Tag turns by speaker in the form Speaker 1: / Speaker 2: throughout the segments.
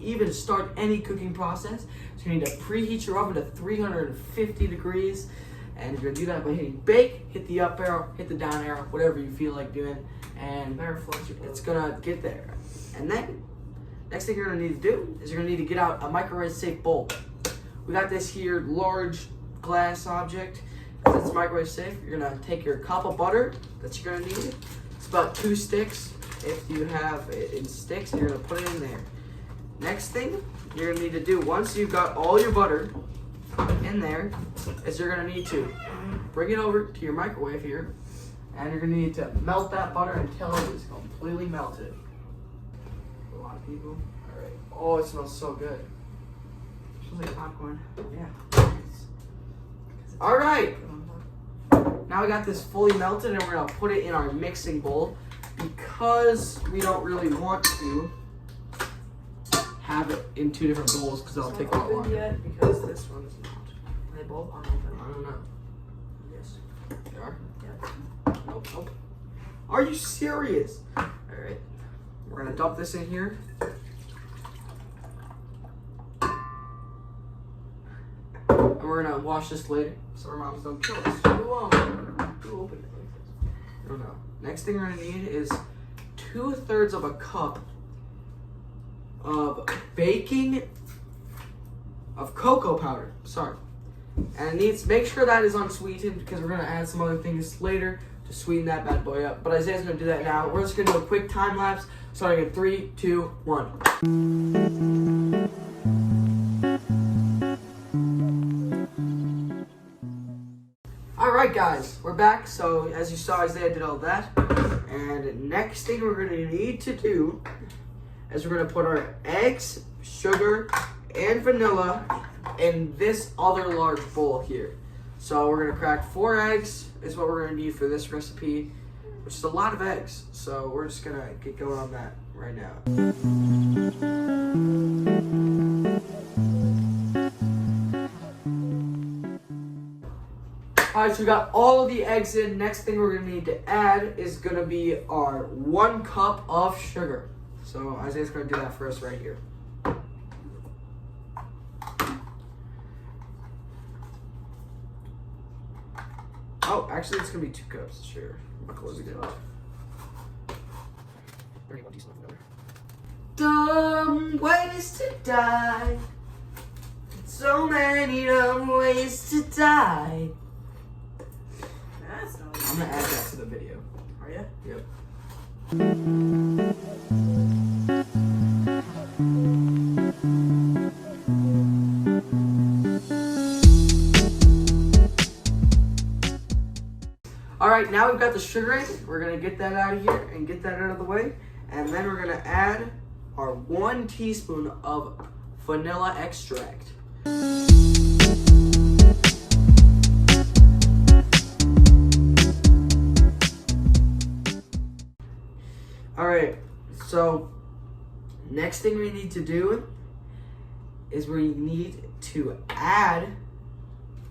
Speaker 1: Even start any cooking process, so you need to preheat your oven to 350 degrees. And you're gonna do that by hitting bake, hit the up arrow, hit the down arrow, whatever you feel like doing, and it's gonna get there. And then, next thing you're gonna need to do is you're gonna need to get out a microwave safe bowl. We got this here large glass object. Since it's microwave safe, you're gonna take your cup of butter that you're gonna need. It's about 2 sticks. If you have it in sticks, you're gonna put it in there. Next thing you're gonna need to do, once you've got all your butter in there, is you're gonna need to bring it over to your microwave here, and you're gonna need to melt that butter until it is completely melted. A lot of people. All right. Oh, it smells so good.
Speaker 2: It smells like popcorn.
Speaker 1: Yeah. All right. Now we got this fully melted, and we're gonna put it in our mixing bowl because we don't really want to have it in 2 different bowls because it'll take a lot longer.
Speaker 2: Yet because this one is not. Are they both unopened?
Speaker 1: I don't know.
Speaker 2: Yes.
Speaker 1: They are?
Speaker 2: Yeah.
Speaker 1: Nope. Are you serious? All right. We're gonna dump this in here. And we're gonna wash this later so our moms don't kill us.
Speaker 2: Who opened it like this?
Speaker 1: I don't know. Next thing we're gonna need is 2/3 of a cup of cocoa powder. Sorry. And it needs, make sure that is unsweetened because we're gonna add some other things later to sweeten that bad boy up. But Isaiah's gonna do that now. We're just gonna do a quick time lapse starting in 3, 2, 1. Alright guys, we're back. So as you saw, Isaiah did all that. And next thing we're gonna need to do is we're gonna put our eggs, sugar, and vanilla in this other large bowl here. So we're gonna crack 4 eggs is what we're gonna need for this recipe, which is a lot of eggs. So we're just gonna get going on that right now. Alright, so we got all of the eggs in. Next thing we're gonna need to add is gonna be our 1 cup of sugar. So Isaiah's gonna do that for us right here. Oh, actually it's gonna be 2 cups of sugar. I'll close it down. Dumb ways to die. So many dumb ways to die.
Speaker 2: That's not
Speaker 1: I'm gonna add that to the video.
Speaker 2: Are you?
Speaker 1: Yep. Alright, now we've got the sugar in. We're gonna get that out of here and get that out of the way. And then we're gonna add our 1 teaspoon of vanilla extract. Alright, so next thing we need to do is we need to add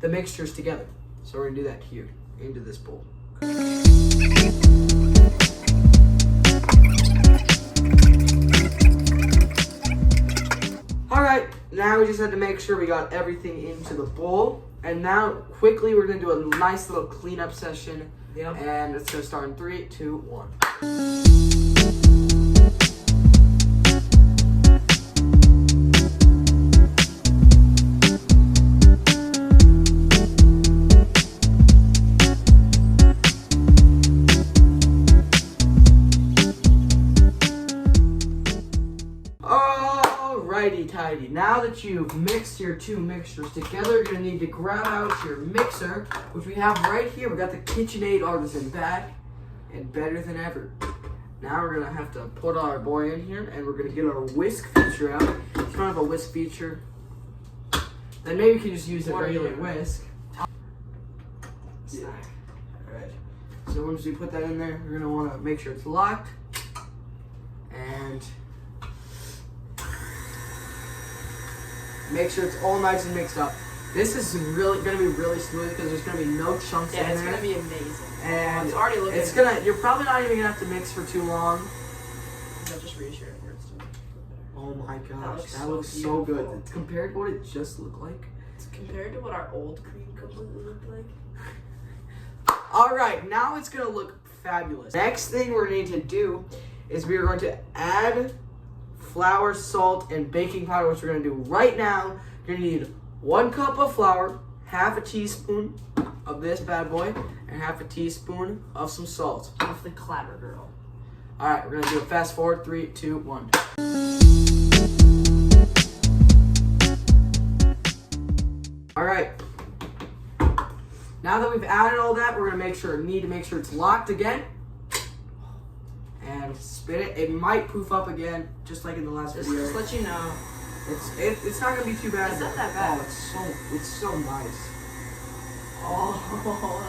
Speaker 1: the mixtures together. So we're gonna do that here into this bowl. Alright, now we just had to make sure we got everything into the bowl. And now quickly we're gonna do a nice little cleanup session.
Speaker 2: Yep.
Speaker 1: And it's gonna start in 3, 2, 1. Alrighty tidy. Now that you've mixed your 2 mixtures together, you're gonna need to grab out your mixer, which we have right here. We got the KitchenAid Artisan back and better than ever. Now we're gonna have to put our boy in here, and we're gonna get our whisk feature out. If you don't have a whisk feature, then maybe you can just use a regular whisk. Yeah. Alright. So once we put that in there, we're gonna wanna make sure it's locked. And make sure it's all nice and mixed up. This is really gonna be really smooth because there's gonna be no chunks in there.
Speaker 2: Yeah, it's gonna be amazing.
Speaker 1: And
Speaker 2: it's already looking.
Speaker 1: It's gonna. You're probably not even gonna have to mix for too long.
Speaker 2: No, just reassure it where it's doing.
Speaker 1: Oh Oh my gosh,
Speaker 2: looks
Speaker 1: that
Speaker 2: so
Speaker 1: looks so good.
Speaker 2: beautiful.
Speaker 1: It's compared to what it just looked like.
Speaker 2: It's compared to what our old cream completely looked like.
Speaker 1: All right, now it's gonna look fabulous. Next thing we're going to do is we are going to add flour, salt, and baking powder, which we're gonna do right now. You're gonna need 1 cup of flour, half a teaspoon of this bad boy, and half a teaspoon of some salt.
Speaker 2: Off the clapper girl.
Speaker 1: All right, we're gonna do a fast forward. 3, 2, 1. All right. Now that we've added all that, we're gonna need to make sure it's locked again. And spin it. It might poof up again, just like in the last video.
Speaker 2: Just let you know.
Speaker 1: It's not gonna be too bad.
Speaker 2: It's not that bad.
Speaker 1: Oh, it's so nice.
Speaker 2: Oh,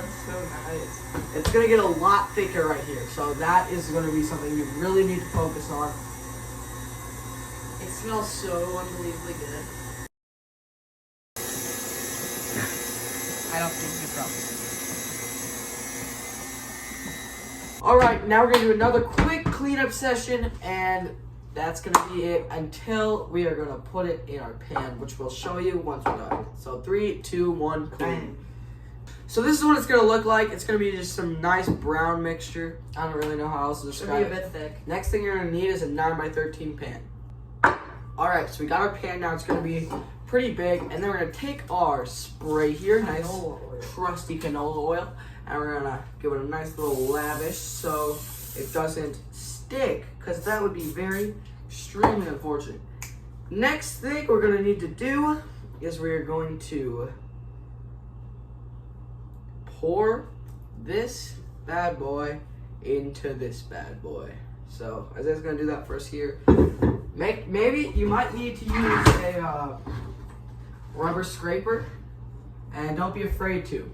Speaker 2: that's so nice.
Speaker 1: It's gonna get a lot thicker right here, so that is gonna be something you really need to focus on.
Speaker 2: It smells so unbelievably good. I don't think it's wrong.
Speaker 1: All right, now we're gonna do another quick cleanup session, and that's gonna be it until we are gonna put it in our pan, which we'll show you once we're done. So 3, 2, 1, clean. So this is what it's gonna look like. It's gonna be just some nice brown mixture. I don't really know how else to
Speaker 2: It's
Speaker 1: describe
Speaker 2: gonna be a
Speaker 1: it.
Speaker 2: bit thick.
Speaker 1: Next thing you're gonna need is a 9x13 pan. All right, so we got our pan now. It's gonna be pretty big, and then we're gonna take our spray here, nice
Speaker 2: Canola oil.
Speaker 1: crusty canola oil, and we're gonna give it a nice little lavish so it doesn't stick, because that would be very extremely unfortunate. Next thing we're gonna need to do is we're going to pour this bad boy into this bad boy. So Isaiah's gonna do that first here. Maybe you might need to use a rubber scraper, and don't be afraid to.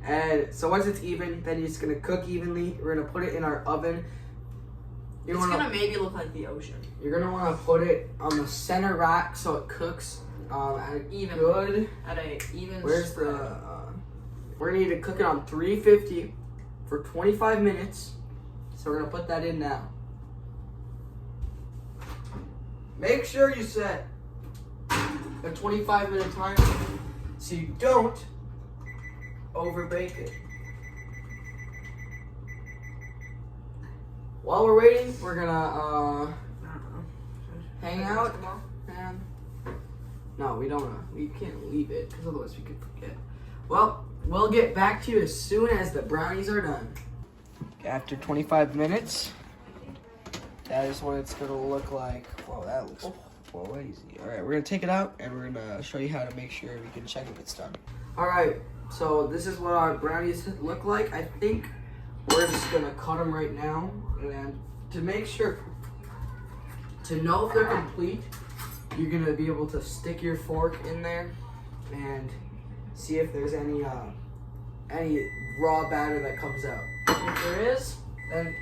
Speaker 1: And so once it's even, then it's gonna cook evenly. We're gonna put it in our oven.
Speaker 2: It's gonna maybe look like the ocean.
Speaker 1: You're gonna want to put it on the center rack so it cooks at a
Speaker 2: Even.
Speaker 1: good.
Speaker 2: At a even
Speaker 1: Where's
Speaker 2: spread.
Speaker 1: the? We're gonna need to cook it on 350 for 25 minutes. So we're gonna put that in now. Make sure you set a 25-minute timer so you don't overbake it. While we're waiting, we're gonna hang out. And no, we don't. We can't leave it because otherwise we could forget. Well, we'll get back to you as soon as the brownies are done. After 25 minutes, that is what it's gonna look like. Whoa, that looks crazy. All right, we're gonna take it out and we're gonna show you how to make sure we can check if it's done. All right, so this is what our brownies look like. I think we're just gonna cut them right now, and to make sure, to know if they're complete, you're gonna be able to stick your fork in there and see if there's any raw batter that comes out. If there is, then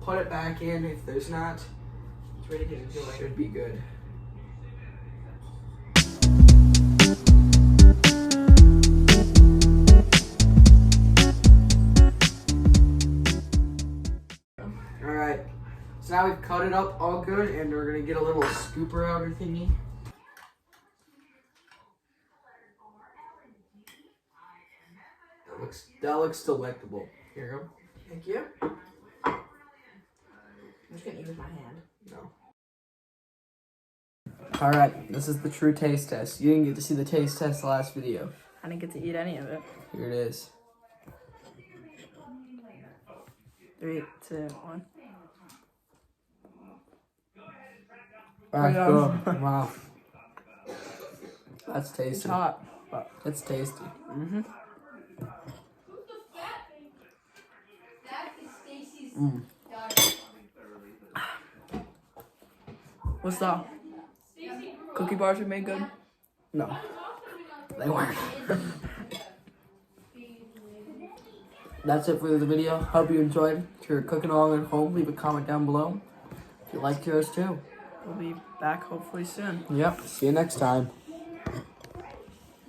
Speaker 1: put it back in. If there's not,
Speaker 2: It's ready to enjoy.
Speaker 1: should be good. Alright, so now we've cut it up all good, and we're gonna get a little scooper outer thingy. That looks delectable. Here you go.
Speaker 2: Thank you. I'm just gonna use my hand.
Speaker 1: No. Alright, this is the true taste test. You didn't get to see the taste test last video.
Speaker 2: I didn't get to eat any of it.
Speaker 1: Here it is.
Speaker 2: 3, 2, 1.
Speaker 1: Alright,
Speaker 2: Yeah.
Speaker 1: go. Wow. That's
Speaker 2: It's
Speaker 1: tasty.
Speaker 2: hot. But
Speaker 1: It's tasty.
Speaker 2: mm-hmm.
Speaker 1: Mm.
Speaker 2: What's that? Cookie bars we made good?
Speaker 1: No. They weren't. That's it for the video. Hope you enjoyed. If you're cooking along at home, leave a comment down below. If you liked yours too.
Speaker 2: we'll be back hopefully soon.
Speaker 1: Yep. See you next time.